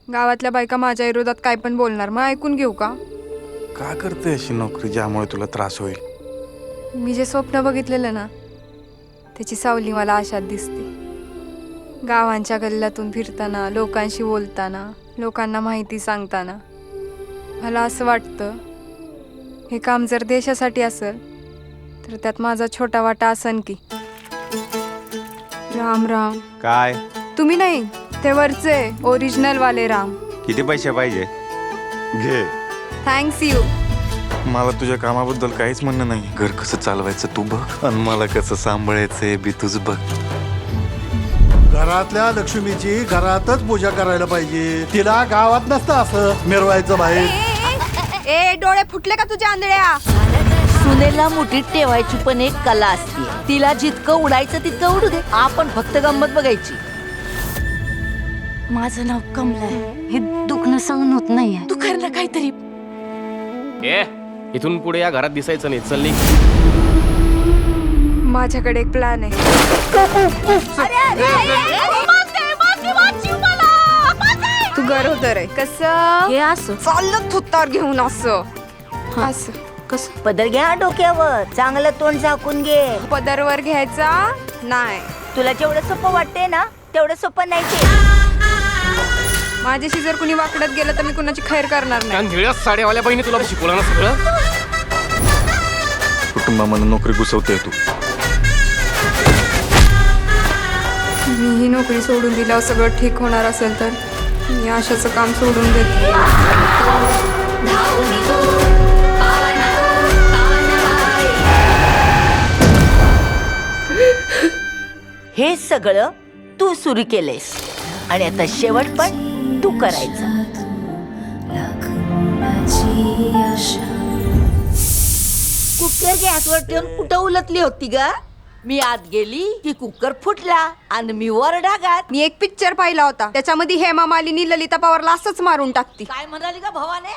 गावातल्या बायका माझ्या विरोधात काय पण बोलणार, मग ऐकून घेऊ का? का करते अशी नोकरी ज्यामुळे तुला त्रास होईल? मी जे स्वप्न बघितलेलं ना त्याची सावली मला आशात दिसते. गावांच्या गल्ल्यातून फिरताना, लोकांशी बोलताना, लोकांना माहिती सांगताना मला असं वाटतं हे काम जर देशासाठी असेल तर त्यात माझा छोटा वाटा असन की. राम राम. काय? तुम्ही नाही, ते वरचे ओरिजिनल वाले राम. किती पैसे पाहिजे? घे. Thanks you. मला तुझ्या कामाबद्दल काहीच म्हणणं नाही. घर कसं चालवायचं तू बघ, आणि मला कसं सांभाळायचंय बी तुझ बघ. घरातल्या लक्ष्मीची घरातच पूजा करायला पाहिजे. तिला गावात नसतं असं मिरवायचं बाहेर. ए डोळे फुटले का तुझ्या आंधळ्या? सुनेला मुठीत ठेवायची पण एक कला असते. तिला जितकं उडायचं तितकं उडू दे, आपण फक्त गंमत बघायची. माझं नाव कमला आहे. हे दुखणं सहन होत नाहीये. तू कर ना काहीतरी. ए इथून पुढे या घरात दिसायचं नाही. चल निघ. माझ्याकडे एक प्लॅन आहे. तू गरोदर आहे. कसं? हे असं चाललं थुत्तावर घेऊन असं असं. कसं? पदर घ्या डोक्यावर, चांगलं तोंड झाकून घे. पदरवर घ्यायचा नाही. तुला जेवढं सोपं वाटते ना तेवढं सोपं नाही ते. माझ्याशी जर कुणी वाकडत गेलं तर मी कुणाची खैर करणार नाही. त्या निळ्या साड्यावाल्या बहिणी तुला शिकवलं ना सगळं. कुटुंबामध्ये नोकरी घुसवते तू. मी ही नोकरी सोडून दिल्यावर सगळं ठीक होणार असेल तर मी आशाचं काम सोडून देते. हे सगळं तू सुरू केलेस आणि आता शेवट पण तू करायचं. कुकर गॅसवर ठेवून कुठं उलटली होती ग? मी आत गेली की कुकर फुटला आणि मी वर डागात. मी एक पिक्चर पाहिला होता, त्याच्यामध्ये हेमा मालिनी ललिता पवारला असंच मारून टाकती. काय म्हणाली का भावाने?